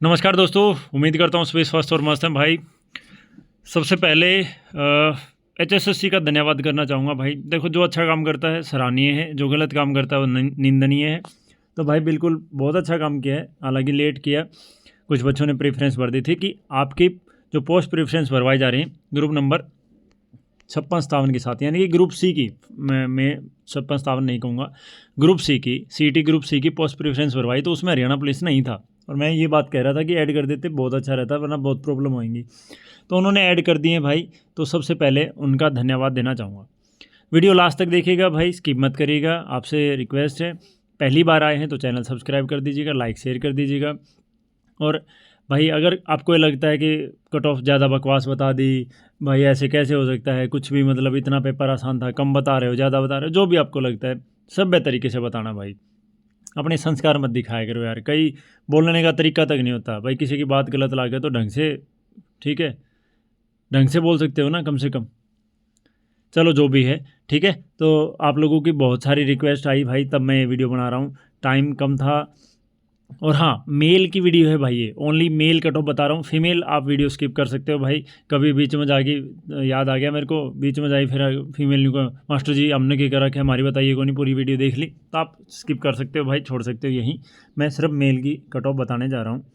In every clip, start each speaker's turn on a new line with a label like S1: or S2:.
S1: नमस्कार दोस्तों, उम्मीद करता हूँ सभी स्वस्थ और मस्त हैं भाई। सबसे पहले एचएसएससी का धन्यवाद करना चाहूँगा भाई। देखो, जो अच्छा काम करता है सराहनीय है, जो गलत काम करता है वो निंदनीय है। तो भाई बिल्कुल बहुत अच्छा काम किया है, हालांकि लेट किया। कुछ बच्चों ने प्रेफरेंस भर दी थी कि आपकी जो पोस्ट प्रेफरेंस भरवाई जा रही है ग्रुप नंबर 56-57 के साथ, यानी कि ग्रुप सी की, मैं 56-57 नहीं कहूँगा, ग्रुप सी की, सीटी ग्रुप सी की पोस्ट प्रेफरेंस भरवाई, तो उसमें हरियाणा पुलिस नहीं था। और मैं ये बात कह रहा था कि ऐड कर देते बहुत अच्छा रहता, वरना बहुत प्रॉब्लम होएंगी। तो उन्होंने ऐड कर दिए भाई, तो सबसे पहले उनका धन्यवाद देना चाहूँगा। वीडियो लास्ट तक देखिएगा भाई, स्किप मत करिएगा, आपसे रिक्वेस्ट है। पहली बार आए हैं तो चैनल सब्सक्राइब कर दीजिएगा, लाइक शेयर कर दीजिएगा। और भाई अगर आपको ये लगता है कि कट ऑफ ज़्यादा बकवास बता दी, भाई ऐसे कैसे हो सकता है, कुछ भी मतलब इतना पेपर आसान था, कम बता रहे हो, ज़्यादा बता रहे हो, जो भी आपको लगता है सभ्य तरीके से बताना भाई। अपने संस्कार मत दिखाया करो यार, कई बोलने का तरीका तक नहीं होता भाई। किसी की बात गलत लगे तो ढंग से, ठीक है, ढंग से बोल सकते हो ना कम से कम। चलो जो भी है, ठीक है। तो आप लोगों की बहुत सारी रिक्वेस्ट आई भाई, तब मैं ये वीडियो बना रहा हूँ, टाइम कम था। और हाँ, मेल की वीडियो है भाई, ये ओनली मेल कट ऑफ बता रहा हूँ। फीमेल आप वीडियो स्किप कर सकते हो भाई। कभी बीच में जाके याद आ गया मेरे को, बीच में जाई फिर फीमेल को, मास्टर जी हमने क्या करा, हमारी बताइए, को नहीं पूरी वीडियो देख ली, तो आप स्किप कर सकते हो भाई, छोड़ सकते हो। यहीं मैं सिर्फ मेल की कट ऑफ बताने जा रहा हूँ।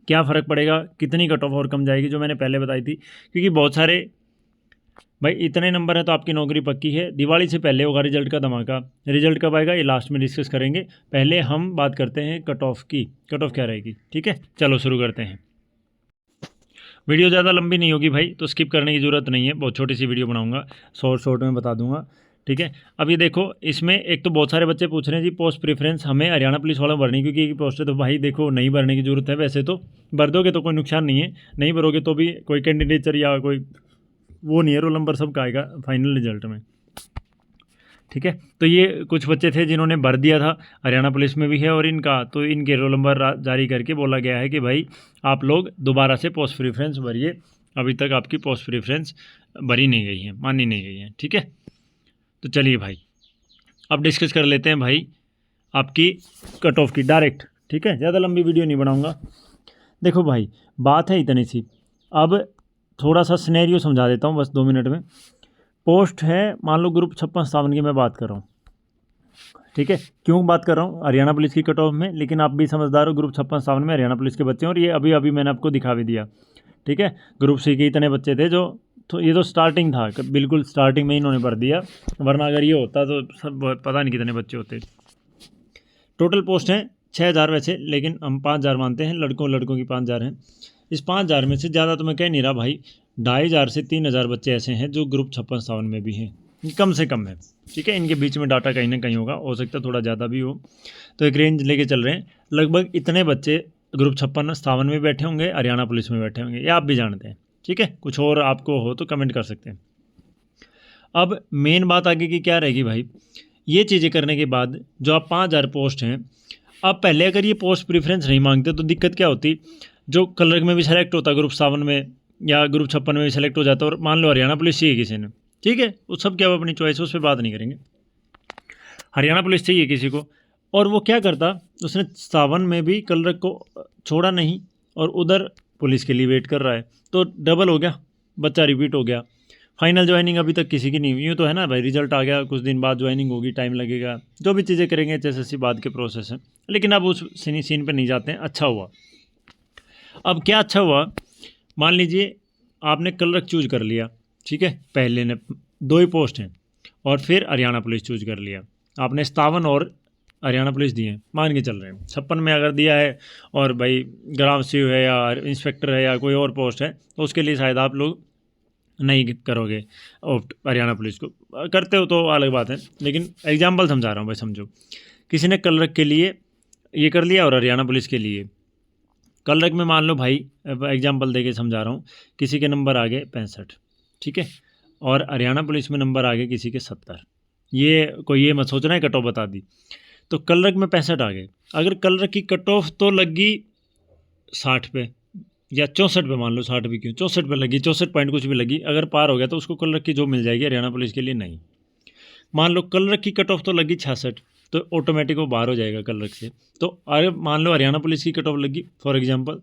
S1: क्या फ़र्क पड़ेगा, कितनी कट ऑफ और कम जाएगी, जो मैंने पहले बताई थी, क्योंकि बहुत सारे भाई इतने नंबर है तो आपकी नौकरी पक्की है। दिवाली से पहले होगा रिजल्ट का धमाका। रिजल्ट कब आएगा ये लास्ट में डिस्कस करेंगे, पहले हम बात करते हैं कट ऑफ की। कट ऑफ क्या रहेगी, ठीक है, चलो शुरू करते हैं। वीडियो ज़्यादा लंबी नहीं होगी भाई, तो स्किप करने की ज़रूरत नहीं है, बहुत छोटी सी वीडियो बनाऊंगा, शॉर्ट में बता दूंगा, ठीक है। अब ये देखो, इसमें एक तो बहुत सारे बच्चे पूछ रहे हैं जी पोस्ट प्रेफरेंस हमें हरियाणा पुलिस वाला भरनी, क्योंकि एक पोस्ट है। तो भाई देखो, नहीं भरने की ज़रूरत है, वैसे तो भर दोगे तो कोई नुकसान नहीं है, नहीं भरोगे तो भी कोई कैंडिडेचर या कोई वो नहीं है, रोल नंबर सबका आएगा फाइनल रिजल्ट में, ठीक है। तो ये कुछ बच्चे थे जिन्होंने भर दिया था, हरियाणा पुलिस में भी है और इनका, तो इनके रोल नंबर जारी करके बोला गया है कि भाई आप लोग दोबारा से पोस्ट प्रेफरेंस भरिए, अभी तक आपकी पोस्ट प्रेफरेंस भरी नहीं गई है, मानी नहीं गई है, ठीक है। तो चलिए भाई, अब डिस्कस कर लेते हैं भाई आपकी कट ऑफ की डायरेक्ट, ठीक है, ज़्यादा लंबी वीडियो नहीं बनाऊँगा। देखो भाई, बात है इतनी सी। अब थोड़ा सा सिनेरियो समझा देता हूँ बस 2 मिनट में। पोस्ट है, मान लो ग्रुप 56-57 की मैं बात कर रहा हूँ, ठीक है। क्यों बात कर रहा हूँ हरियाणा पुलिस की कट ऑफ में, लेकिन आप भी समझदार हो, ग्रुप 56-57 में हरियाणा पुलिस के बच्चे हैं, और ये अभी अभी मैंने आपको दिखा भी दिया, ठीक है। ग्रुप सी के इतने बच्चे थे जो, तो ये तो स्टार्टिंग था, बिल्कुल स्टार्टिंग में इन्होंने भर दिया, वरना अगर ये होता तो सब पता नहीं कितने बच्चे होते। टोटल पोस्ट हैं 6,000 वैसे, लेकिन हम 5,000 मानते हैं, लड़कों की 5,000 हैं। इस 5,000 में से ज़्यादा तो मैं कह नहीं रहा भाई, 2,500 से 3,000 बच्चे ऐसे हैं जो ग्रुप 56-57 में भी हैं, कम से कम है, ठीक है। इनके बीच में डाटा कहीं ना कहीं होगा, हो सकता है थोड़ा ज़्यादा भी हो, तो एक रेंज लेके चल रहे हैं। लगभग इतने बच्चे ग्रुप 56-57 में बैठे होंगे, हरियाणा पुलिस में बैठे होंगे, ये आप भी जानते हैं, ठीक है। कुछ और आपको हो तो कमेंट कर सकते हैं। अब मेन बात आगे की क्या रहेगी भाई, ये चीज़ें करने के बाद जो आप 5,000 पोस्ट हैं, अब पहले अगर ये पोस्ट प्रेफरेंस नहीं मांगते तो दिक्कत क्या होती, जो कलर में भी सेलेक्ट होता ग्रुप 57 में या ग्रुप 56 में भी सेलेक्ट हो जाता, और मान लो हरियाणा पुलिस चाहिए किसी ने, ठीक है, वो सब क्या, वो अपनी चॉइस है, उस पर बात नहीं करेंगे। हरियाणा पुलिस चाहिए किसी को, और वो क्या करता, उसने 57 में भी कलर को छोड़ा नहीं, और उधर पुलिस के लिए वेट कर रहा है, तो डबल हो गया, बच्चा रिपीट हो गया। फाइनल ज्वाइनिंग अभी तक किसी की नहीं हुई, यूँ तो है ना भाई, रिजल्ट आ गया, कुछ दिन बाद ज्वाइनिंग होगी, टाइम लगेगा, जो भी चीज़ें करेंगे एचएसएससी बाद के प्रोसेस हैं, लेकिन अब उस सीन पर नहीं जाते हैं। अच्छा हुआ, अब क्या अच्छा हुआ, मान लीजिए आपने कलर चूज कर लिया, ठीक है, पहले ने 2 ही पोस्ट हैं, और फिर हरियाणा पुलिस चूज कर लिया, आपने 57 और हरियाणा पुलिस दिए हैं, मान के चल रहे हैं 56 में अगर दिया है, और भाई ग्राम सेव है या इंस्पेक्टर है या कोई और पोस्ट है, तो उसके लिए शायद आप लोग नहीं करोगे ऑप्ट, हरियाणा पुलिस को करते हो तो अलग बात है, लेकिन एग्जाम्पल समझा रहा हूँ भाई, समझो। किसी ने कलर के लिए ये कर लिया और हरियाणा पुलिस के लिए, कलर में मान लो भाई, एग्जाम्पल देके समझा रहा हूँ, किसी के नंबर आ गए 65, ठीक है, और हरियाणा पुलिस में नंबर आ गए किसी के 70, ये कोई ये मत सोचना है कट ऑफ बता दी, तो कलर में 65 आ गए। अगर कलर की कट ऑफ तो लगी 60 पे या 64 पे, मान लो 60 भी क्यों, 64 पे लगी, 64 पॉइंट कुछ भी लगी, अगर पार हो गया तो उसको कलर की जो मिल जाएगी, हरियाणा पुलिस के लिए नहीं। मान लो कलर की कट ऑफ तो लगी 66, तो ऑटोमेटिक वो बाहर हो जाएगा कलर से। तो अगर मान लो हरियाणा पुलिस की कट ऑफ लगी फॉर एग्जांपल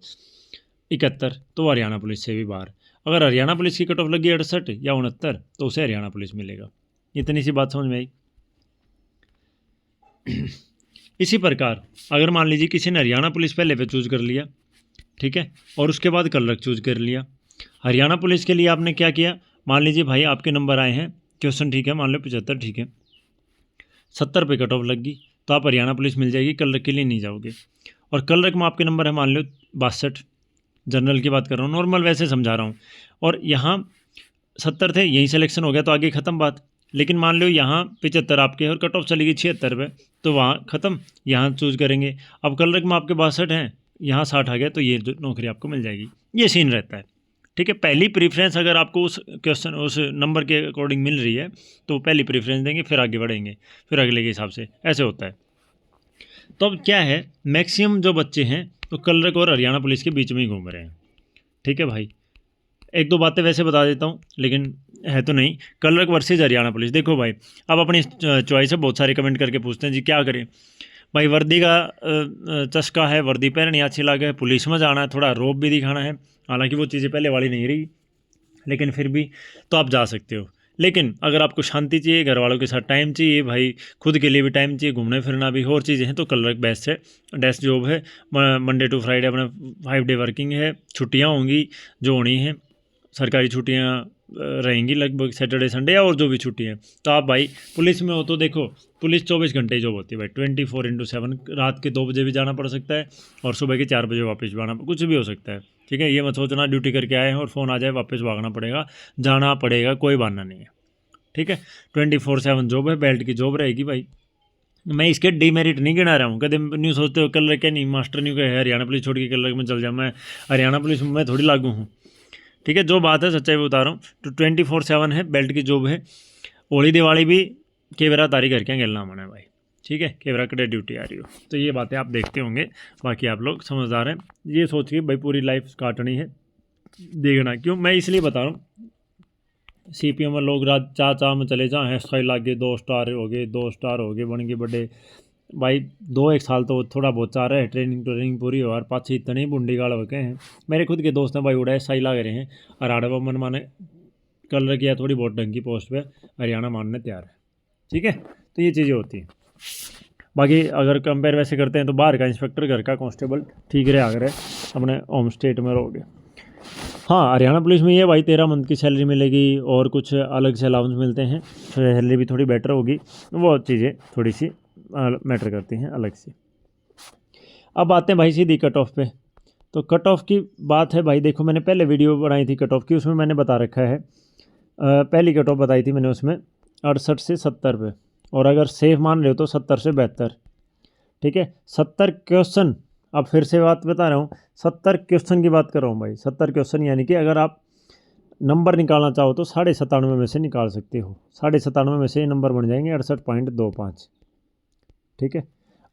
S1: 71, तो हरियाणा पुलिस से भी बाहर। अगर हरियाणा पुलिस की कट ऑफ लगी 68 या 69, तो उसे हरियाणा पुलिस मिलेगा। इतनी सी बात समझ में आई। इसी प्रकार अगर मान लीजिए किसी ने हरियाणा पुलिस पहले पे चूज़ कर लिया, ठीक है, और उसके बाद कलर चूज़ कर लिया। हरियाणा पुलिस के लिए आपने क्या किया, मान लीजिए भाई आपके नंबर आए हैं क्वेश्चन, ठीक है, मान लो 75, ठीक है, 70 पे कट ऑफ लग गई, तो आप हरियाणा पुलिस मिल जाएगी, कलर के लिए नहीं जाओगे। और कलर में आपके नंबर है मान लो 62, जनरल की बात कर रहा हूँ, नॉर्मल वैसे समझा रहा हूँ, और यहाँ 70 थे, यहीं सिलेक्शन हो गया तो आगे ख़त्म बात। लेकिन मान लो यहाँ 75 आपके और कट ऑफ चली गई 76 पे, तो वहाँ ख़त्म, यहाँ चूज़ करेंगे। अब कलर में आपके 62 हैं, यहाँ 60 आ गया, तो ये नौकरी आपको मिल जाएगी। ये सीन रहता है, ठीक है। पहली प्रेफरेंस अगर आपको उस क्वेश्चन उस नंबर के अकॉर्डिंग मिल रही है तो पहली प्रेफरेंस देंगे, फिर आगे बढ़ेंगे, फिर अगले के हिसाब से, ऐसे होता है। तो अब क्या है, मैक्सिमम जो बच्चे हैं तो कलर और हरियाणा पुलिस के बीच में ही घूम रहे हैं, ठीक है भाई। एक दो बातें वैसे बता देता हूँ, लेकिन है तो नहीं। कलर वर्सेज हरियाणा पुलिस, देखो भाई, अब अपनी चॉइस है, बहुत सारे कमेंट करके पूछते हैं जी क्या करें भाई, वर्दी का चस्का है, वर्दी पहननी अच्छी लगे, पुलिस में जाना है, थोड़ा रोब भी दिखाना है, हालांकि वो चीज़ें पहले वाली नहीं रही, लेकिन फिर भी तो आप जा सकते हो। लेकिन अगर आपको शांति चाहिए, घर वालों के साथ टाइम चाहिए भाई, खुद के लिए भी टाइम चाहिए, घूमने फिरना भी, और चीज़ें हैं, तो कलर बेस्ट है। डेस्क जॉब है, मंडे टू फ्राइडे अपना 5 डे वर्किंग है, छुट्टियाँ होंगी जो होनी है, सरकारी छुट्टियाँ रहेंगी लगभग, सैटरडे संडे या और जो भी छुट्टी हैं। तो आप भाई पुलिस में हो तो देखो, पुलिस 24 घंटे जॉब होती है भाई, 24/7, रात के 2 बजे भी जाना पड़ सकता है और सुबह के 4 बजे वापस भी आना, कुछ भी हो सकता है, ठीक है। ये मत सोचना ड्यूटी करके आए हैं और फ़ोन आ जाए वापस भागना पड़ेगा, जाना पड़ेगा, कोई बहाना नहीं है, ठीक है। 24/7 जॉब है, बेल्ट की जॉब रहेगी भाई। मैं इसके डीमेरिट नहीं गिना रहा हूँ, कदम न्यू सोचते हो कलर क्या नहीं, मास्टर न्यू का है हरियाणा पुलिस छोड़ के कलर में चल जाऊँ, मैं हरियाणा पुलिस में थोड़ी लागू हूँ, ठीक है। जो बात है सच्चाई बता रहा हूँ, तो 24/7 है, बेल्ट की जॉब है। होली दिवाली भी केवरा तारी करके गलना मन है भाई, ठीक है, केवरा कड़े ड्यूटी आ रही हो, तो ये बातें आप देखते होंगे। बाकी आप लोग समझदार हैं, ये सोच के भाई पूरी लाइफ काटनी है, देखना क्यों, मैं इसलिए बता रहा हूँ। CPM में लोग रात चा में चले जाएँ, हेयर स्टाइल लागे 2 स्टार हो गए, 2 स्टार हो गए, बन गए बड़े भाई, 2-1 साल तो थोड़ा बहुत चाह रहे हैं, ट्रेनिंग पूरी हो, और पाछे इतने ही बुंडी गाड़ हो गए हैं। मेरे खुद के दोस्त हैं भाई, उड़ा सही लग रहे हैं, और आड़वा मन माने कलर किया थोड़ी बहुत ढंग की पोस्ट पे हरियाणा मानने तैयार है, ठीक है। तो ये चीज़ें होती हैं। बाकी अगर कंपेयर वैसे करते हैं तो बाहर का इंस्पेक्टर, घर का कांस्टेबल ठीक रहे, अगर अपने होम स्टेट में रहोगे। हाँ, हरियाणा पुलिस में ये भाई 13 मंथ की सैलरी मिलेगी और कुछ अलग से अलाउंस मिलते हैं, सैलरी भी थोड़ी बेटर होगी, वो चीज़ें थोड़ी सी मैटर करती हैं अलग से। अब आते हैं भाई सीधी कट ऑफ पे। तो कट ऑफ की बात है भाई, देखो मैंने पहले वीडियो बनाई थी कट ऑफ की, उसमें मैंने बता रखा है, पहली कट ऑफ बताई थी मैंने उसमें 68 से 70 पे, और अगर सेफ मान रहे हो तो 70 से 72, ठीक है। 70 क्वेश्चन, अब फिर से बात बता रहा हूँ, 70 क्वेश्चन की बात कर रहा हूँ भाई, 70 क्वेश्चन, यानी कि अगर आप नंबर निकालना चाहो तो 97.5 में से निकाल सकते हो, 97.5 में से ये नंबर बन जाएंगे 68.25, ठीक है।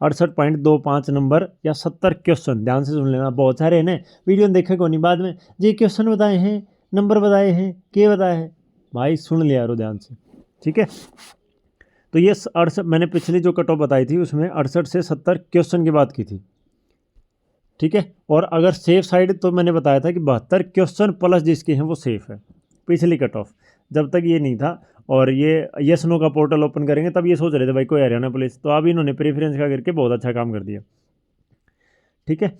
S1: 68.25 नंबर या 70 क्वेश्चन, ध्यान से सुन लेना, बहुत सारे हैं ना, वीडियो में देखा को नहीं, बाद में जी क्वेश्चन बताए हैं, नंबर बताए हैं, क्या बताया है, भाई सुन लिया यारो ध्यान से, ठीक है। तो ये 68, मैंने पिछली जो कट ऑफ बताई थी उसमें 68 से 70 क्वेश्चन की बात की थी, ठीक है। और अगर सेफ साइड तो मैंने बताया था कि 72 क्वेश्चन प्लस जिसके हैं वो सेफ है, पिछली कट ऑफ जब तक ये नहीं था। और ये यस नो का पोर्टल ओपन करेंगे तब ये सोच रहे थे भाई कोई हरियाणा पुलिस, तो अब इन्होंने प्रेफरेंस का करके बहुत अच्छा काम कर दिया, ठीक है।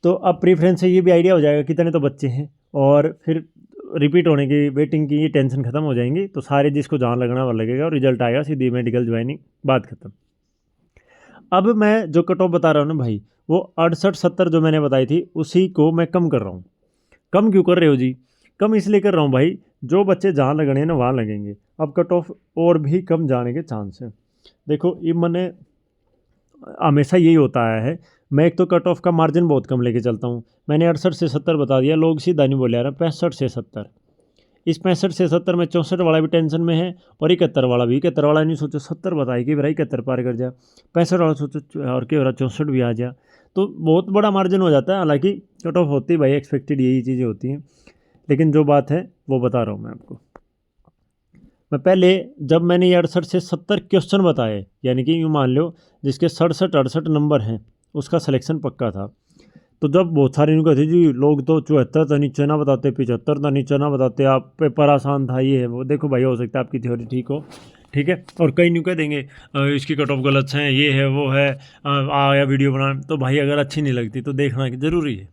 S1: तो अब प्रेफरेंस से ये भी आइडिया हो जाएगा कितने तो बच्चे हैं, और फिर रिपीट होने की वेटिंग की ये टेंशन खत्म हो जाएंगी, तो सारे जिसको जहाँ लगना वो लगेगा और रिजल्ट आएगा, सीधी मेडिकल ज्वाइनिंग, बात खत्म। अब मैं जो कट ऑफ बता रहा हूँ ना भाई, वो 68-70 जो मैंने बताई थी उसी को मैं कम कर रहा हूँ। कम क्यों कर रहे हो जी? कम इसलिए कर रहा हूँ भाई, जो बच्चे जहाँ लगने हैं ना वहाँ लगेंगे, अब कट ऑफ और भी कम जाने के चांस हैं। देखो ये मैंने हमेशा यही होता आया है, मैं एक तो कट ऑफ का मार्जिन बहुत कम लेके चलता हूँ। मैंने 68 से 70 बता दिया, लोग सीधा नहीं बोले यार 65 से 70। इस 65 से 70 में 64 वाला भी टेंशन में है और 71 वाला भी। 71 वाला नहीं सोचो 70 बताए कि भाई 71 पार कर जा, 65 वाला सोचो और क्या हो रहा 64 भी आ जा, तो बहुत बड़ा मार्जिन हो जाता है। हालांकि कट ऑफ होती है भाई, एक्सपेक्टेड यही चीज़ें होती हैं, लेकिन जो बात है वो बता रहा हूँ मैं आपको। मैं पहले जब मैंने ये 68 से 70 क्वेश्चन बताए, यानी कि यूँ मान लो जिसके 67-68 नंबर हैं, उसका सिलेक्शन पक्का था। तो जब बहुत सारे यूँ कहते जी लोग तो 74 था नीचे ना बताते, 75 था नीचे ना बताते, आप पेपर आसान था, ये है वो। देखो भाई, हो सकता है आपकी थ्योरी ठीक हो, ठीक है, और कई न्यू कह देंगे इसकी कट ऑफ गलत है, ये है वो है, आया वीडियो बना। तो भाई अगर अच्छी नहीं लगती तो देखना ज़रूरी है।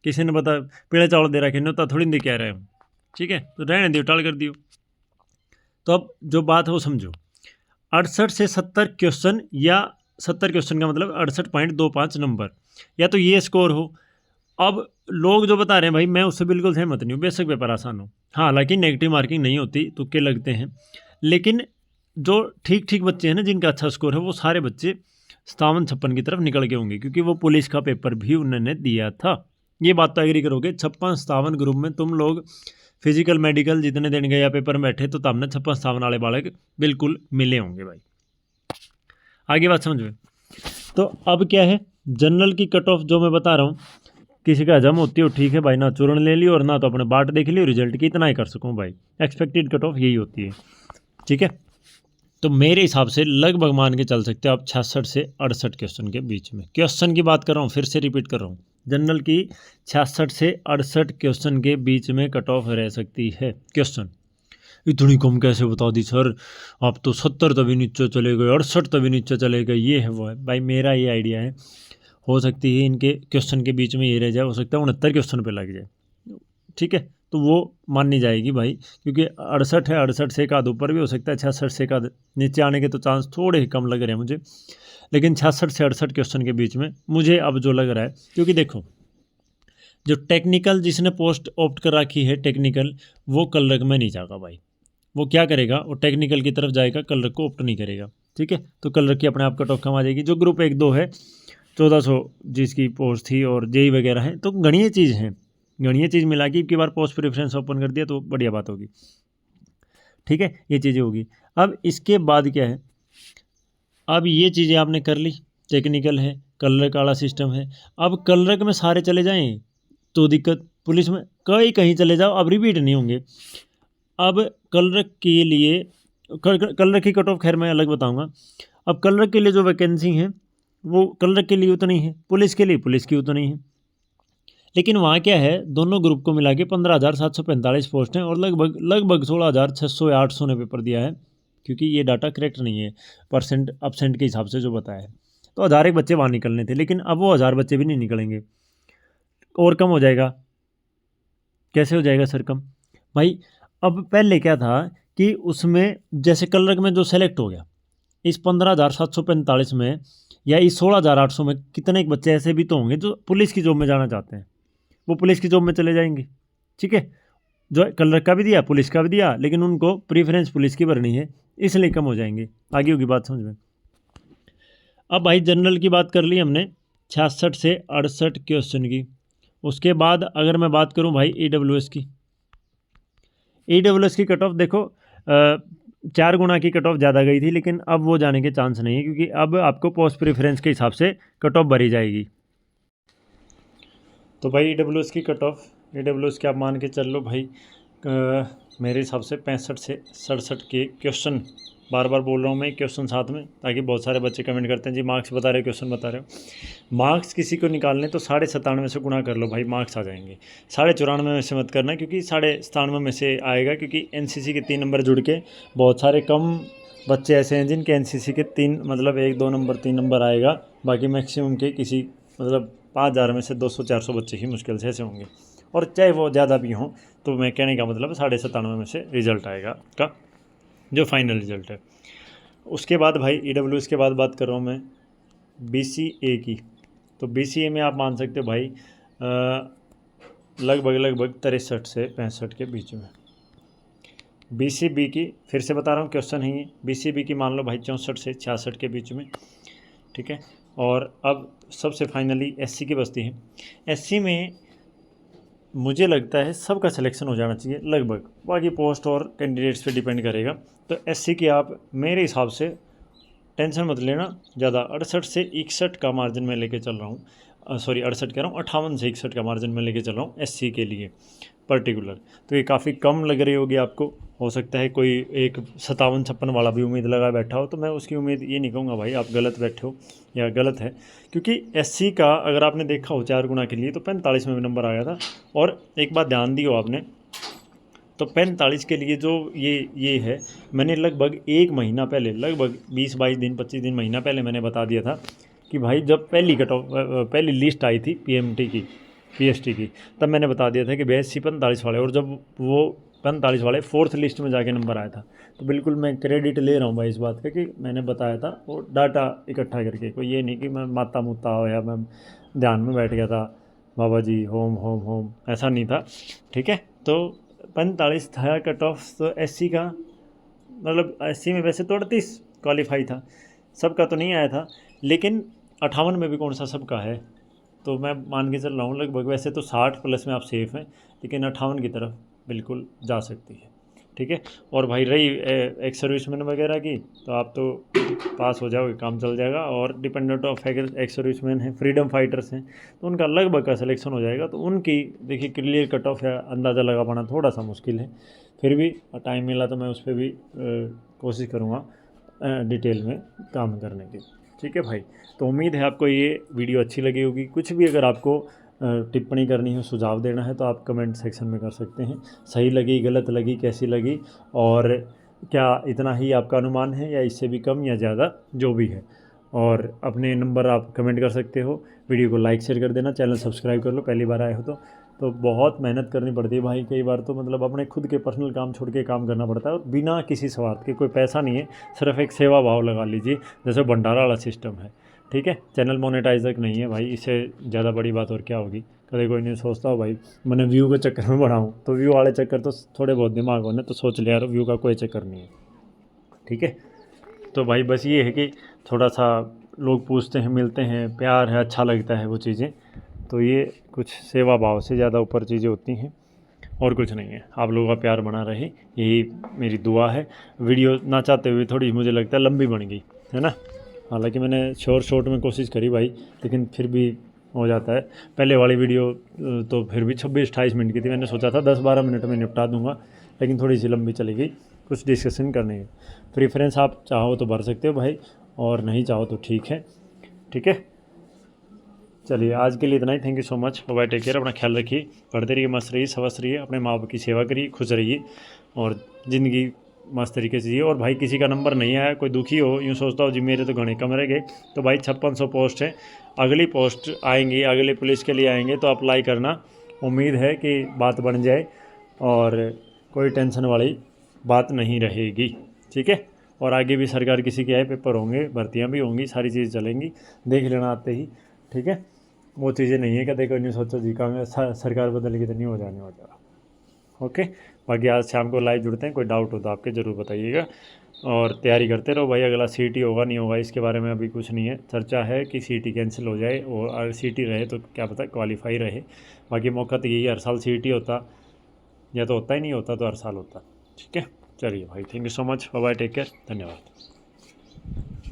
S1: किसी ने बता पीला चावल दे रखे न्योता थोड़ी दे कह रहे हो, ठीक है, तो रहने दियो, टाल कर दियो। तो अब जो बात है वो समझो, 68 से 70 क्वेश्चन, या 70 क्वेश्चन का मतलब 68.25 नंबर, या तो ये स्कोर हो। अब लोग जो बता रहे हैं भाई, मैं उससे बिल्कुल सहमत नहीं हूँ, बेशक पेपर आसान हो। हाँ, हालांकि नेगेटिव मार्किंग नहीं होती, तुक्के लगते हैं, लेकिन जो ठीक ठीक बच्चे हैं ना, जिनका अच्छा स्कोर है, वो सारे बच्चे 57-56 की तरफ निकल के होंगे, क्योंकि वो पुलिस का पेपर भी उन्होंने दिया था। ये बात तो एग्री करोगे, 56-57 ग्रुप में तुम लोग फिजिकल मेडिकल जितने दिन गए या पेपर में बैठे, तो तब ने 56-57 वाले बालक बिल्कुल मिले होंगे भाई। आगे बात समझ में। तो अब क्या है, जनरल की कट ऑफ जो मैं बता रहा हूँ, किसी का हजम होती हो ठीक है भाई, ना चूर्ण ले ली और ना तो अपने बाट देख ली, और रिजल्ट की इतना ही कर सकूँ भाई। एक्सपेक्टेड कट ऑफ यही होती है, ठीक है। तो मेरे हिसाब से लगभग मान के चल सकते हो आप 66 से 68 क्वेश्चन के बीच में। क्वेश्चन की बात कर रहा हूँ, फिर से रिपीट कर रहा हूँ, जनरल की 66 से 68 क्वेश्चन के बीच में कट ऑफ रह सकती है। क्वेश्चन इतनी कम कैसे बता दी सर, आप तो 70 तभी नीचे चले गए, 68 तभी नीचे चले गए, ये है वो है। भाई मेरा ये आइडिया है, हो सकती है इनके क्वेश्चन के बीच में ये रह जाए, हो सकता है 69 क्वेश्चन पे लग जाए, ठीक है, तो वो माननी जाएगी भाई, क्योंकि 68 है, 68 से एक आध ऊपर भी हो सकता है, 66 से एक आध नीचे आने के तो चांस थोड़े ही कम लग रहे हैं मुझे, लेकिन 66 से 68 क्वेश्चन के बीच में मुझे अब जो लग रहा है, क्योंकि देखो जो टेक्निकल जिसने पोस्ट ऑप्ट कर रखी है टेक्निकल, वो कलरक में नहीं जाएगा भाई। वो क्या करेगा, वो टेक्निकल की तरफ जाएगा, कलरक को ऑप्ट नहीं करेगा, ठीक है। तो कलरक की अपने आप कट ऑफ कम आ जाएगी। जो ग्रुप 1-2 है 1400 जिसकी पोस्ट थी, और जेई वगैरह है, तो गणीय चीज़ है, गणीय चीज़ मिला के एक बार पोस्ट प्रेफरेंस ओपन कर दिया तो बढ़िया बात होगी, ठीक है, ये चीज़ें होगी। अब इसके बाद क्या है, अब ये चीज़ें आपने कर ली, टेक्निकल है, कलरक वाला सिस्टम है। अब कलरक में सारे चले जाएं तो दिक्कत, पुलिस में कहीं चले जाओ, अब रिपीट नहीं होंगे। अब कलरक के लिए कलरक की कट ऑफ खैर मैं अलग बताऊंगा। अब कलरक के लिए जो वैकेंसी है वो कलरक के लिए उतनी है, पुलिस के लिए पुलिस की उतनी है, लेकिन वहाँ क्या है, दोनों ग्रुप को मिला के 15,745 पोस्ट हैं, और लगभग 16,600 या 800 ने पेपर दिया है, क्योंकि ये डाटा करेक्ट नहीं है परसेंट अपसेंट के हिसाब से जो बताया है। तो 1000 एक बच्चे वहाँ निकलने थे, लेकिन अब वो 1000 बच्चे भी नहीं निकलेंगे, और कम हो जाएगा। कैसे हो जाएगा सर कम? भाई अब पहले क्या था कि उसमें जैसे कलरक में जो सेलेक्ट हो गया, इस 15,745 में या इस 16,800 में कितने एक बच्चे ऐसे भी तो होंगे जो पुलिस की जॉब में जाना चाहते हैं, वो पुलिस की जॉब में चले जाएंगे, ठीक है। जो कलरक का भी दिया, पुलिस का भी दिया, लेकिन उनको प्रीफरेंस पुलिस की भरनी है, इसलिए कम हो जाएंगे। आगे होगी बात समझ में। अब भाई जनरल की बात कर ली हमने 66 से 68 क्वेश्चन की। उसके बाद अगर मैं बात करूं भाई EWS की, EWS की कट ऑफ देखो 4 गुना की कट ऑफ ज़्यादा गई थी, लेकिन अब वो जाने के चांस नहीं है, क्योंकि अब आपको पोस्ट प्रेफरेंस के हिसाब से कट ऑफ भरी जाएगी। तो भाई EWS की कट ऑफ, EWS के आप मान के चल लो भाई, मेरे हिसाब से 65 से 67 के क्वेश्चन, बार बार बोल रहा हूँ मैं क्वेश्चन साथ में, ताकि बहुत सारे बच्चे कमेंट करते हैं जी मार्क्स बता रहे हो, क्वेश्चन बता रहे हो। मार्क्स किसी को निकालने तो 97.5 से गुणा कर लो भाई, मार्क्स आ जाएंगे। 94.5 में से मत करना, क्योंकि 97.5 में से आएगा, क्योंकि NCC के 3 नंबर जुड़ के बहुत सारे कम बच्चे ऐसे हैं जिनके NCC के 3 मतलब 1-2 नंबर 3 नंबर आएगा, बाकी मैक्सिमम के किसी मतलब 5000 में से 200-400 बच्चे ही मुश्किल से ऐसे होंगे, और चाहे वो ज़्यादा भी हों, तो मैं कहने का मतलब 97.5 में से रिज़ल्ट आएगा का जो फाइनल रिज़ल्ट है। उसके बाद भाई EWS के बाद बात कर रहा हूँ मैं BCA की। तो BCA में आप मान सकते हो भाई लगभग 63 से 65 के बीच में। BCB की फिर से बता रहा हूँ, क्वेश्चन है ये। BCB की मान लो भाई 64 से 66 के बीच में, ठीक है। और अब सबसे फाइनली SC की बस्ती है। SC में मुझे लगता है सबका सिलेक्शन हो जाना चाहिए लगभग, बाकी पोस्ट और कैंडिडेट्स पे डिपेंड करेगा। तो SC की आप मेरे हिसाब से टेंशन मत लेना ज़्यादा, 68 से 61 का मार्जिन में लेके चल रहा हूँ, सॉरी 68 कह रहा हूँ, 58 से 61 का मार्जिन में लेके चल रहा हूँ SC के लिए पर्टिकुलर। तो ये काफ़ी कम लग रही होगी आपको, हो सकता है कोई एक 57-56 वाला भी उम्मीद लगा बैठा हो, तो मैं उसकी उम्मीद ये नहीं कहूँगा भाई आप गलत बैठे हो या गलत है, क्योंकि एससी का अगर आपने देखा हो 4 गुना के लिए तो 45 में भी नंबर आया था। और एक बात ध्यान दी हो आपने, तो 45 के लिए जो ये है, मैंने लगभग 1 महीना पहले, लगभग 20-22 दिन 25 दिन महीना पहले मैंने बता दिया था कि भाई जब पहली कट ऑफ पहली लिस्ट आई थी पीएमटी की, पीएसटी की, तब मैंने बता दिया था कि बीएससी 45 वाले, और जब वो 45 वाले 4th लिस्ट में जाके नंबर आया था, तो बिल्कुल मैं क्रेडिट ले रहा हूँ भाई इस बात का कि मैंने बताया था वो डाटा इकट्ठा करके। कोई ये नहीं कि मैं माता मुता हो या मैं ध्यान में बैठ गया था बाबा जी होम होम होम, ऐसा नहीं था। ठीक है, तो 45 था कट ऑफ, तो एससी का मतलब एससी में वैसे तो 38 क्वालिफाई था, सबका तो नहीं आया था, लेकिन 58 में भी कौन सा सबका है, तो मैं मान के चल रहा हूँ लगभग। वैसे तो 60 प्लस में आप सेफ़ हैं, लेकिन 58 की तरफ बिल्कुल जा सकती है। ठीक है, और भाई रही एक्स सर्विसमैन वगैरह की, तो आप तो पास हो जाओगे, काम चल जाएगा। और डिपेंडेंट ऑफ एक्स सर्विसमैन हैं, फ्रीडम फाइटर्स हैं, तो उनका लगभग का सिलेक्शन हो जाएगा। तो उनकी देखिए क्लियर कट ऑफ या अंदाज़ा लगा पाना थोड़ा सा मुश्किल है, फिर भी टाइम मिला तो मैं उस पर भी कोशिश करूँगा डिटेल में काम करने की। ठीक है भाई, तो उम्मीद है आपको ये वीडियो अच्छी लगी होगी। कुछ भी अगर आपको टिप्पणी करनी हो, सुझाव देना है, तो आप कमेंट सेक्शन में कर सकते हैं। सही लगी, गलत लगी, कैसी लगी, और क्या इतना ही आपका अनुमान है या इससे भी कम या ज़्यादा, जो भी है। और अपने नंबर आप कमेंट कर सकते हो। वीडियो को लाइक शेयर कर देना, चैनल सब्सक्राइब कर लो पहली बार आए हो तो बहुत मेहनत करनी पड़ती है भाई। कई बार तो मतलब अपने खुद के पर्सनल काम छोड़ के काम करना पड़ता है, और बिना किसी स्वार्थ के, कोई पैसा नहीं है, सिर्फ एक सेवा भाव लगा लीजिए, जैसे भंडारा वाला सिस्टम है। ठीक है, चैनल मोनेटाइज तक नहीं है भाई, इससे ज़्यादा बड़ी बात और क्या होगी। कभी कोई नहीं सोचता हो भाई मैंने व्यू के चक्कर में बढ़ाऊँ, तो व्यू वाले चक्कर तो थोड़े बहुत दिमाग होने तो सोच लिया यार, व्यू का कोई चक्कर नहीं है। ठीक है, तो भाई बस ये है कि थोड़ा सा लोग पूछते हैं, मिलते हैं, प्यार है, अच्छा लगता है वो चीज़ें, तो ये कुछ सेवा भाव से ज़्यादा ऊपर चीज़ें होती हैं, और कुछ नहीं है। आप लोगों का प्यार बना रहे, यही मेरी दुआ है। वीडियो ना चाहते हुए थोड़ी मुझे लगता है लंबी बन गई है ना, हालांकि मैंने शॉर्ट में कोशिश करी भाई, लेकिन फिर भी हो जाता है। पहले वाली वीडियो तो फिर भी 26-28 मिनट की थी, मैंने सोचा था 10-12 मिनट में निपटा दूंगा, लेकिन थोड़ी सी लंबी चली गई, कुछ डिस्कशन करने की। प्रेफरेंस आप चाहो तो भर सकते हो भाई, और नहीं चाहो तो ठीक है। ठीक है, चलिए आज के लिए इतना ही। Thank you so much, bye, take care, अपना ख्याल रखिए, पढ़ते रहिए, मस्त रहिए, स्वस्थ रहिए, अपने माँ बाप की सेवा करिए, खुश रहिए, और ज़िंदगी मस्त तरीके से जिए। और भाई किसी का नंबर नहीं आया, कोई दुखी हो, यूँ सोचता हो जी मेरे तो घने कम रह गए, तो भाई 5600 पोस्ट है, अगली पोस्ट आएंगी, अगले पुलिस के लिए आएंगे, तो अप्लाई करना। उम्मीद है कि बात बन जाए और कोई टेंशन वाली बात नहीं रहेगी। ठीक है, और आगे भी सरकार किसी के आए पेपर होंगे, भर्तियाँ भी होंगी, सारी चीज़ें चलेंगी, देख लेना आते ही। ठीक है, वो चीज़ें नहीं है कि देखो नहीं सोचो जी कांग्रेस सरकार बदलेगी तो नहीं हो जाएगा। ओके, बाकी आज शाम को लाइव जुड़ते हैं, कोई डाउट हो तो आपके ज़रूर बताइएगा, और तैयारी करते रहो भाई। अगला सीटी होगा नहीं होगा इसके बारे में अभी कुछ नहीं है, चर्चा है कि सीटी कैंसिल हो जाए, और अगर सीटी रहे तो क्या पता क्वालिफाई रहे। बाकी मौका तो यही, हर साल सीटी होता, या तो होता ही नहीं होता तो हर साल होता। ठीक है, चलिए भाई, thank you so much, bye, take care, धन्यवाद।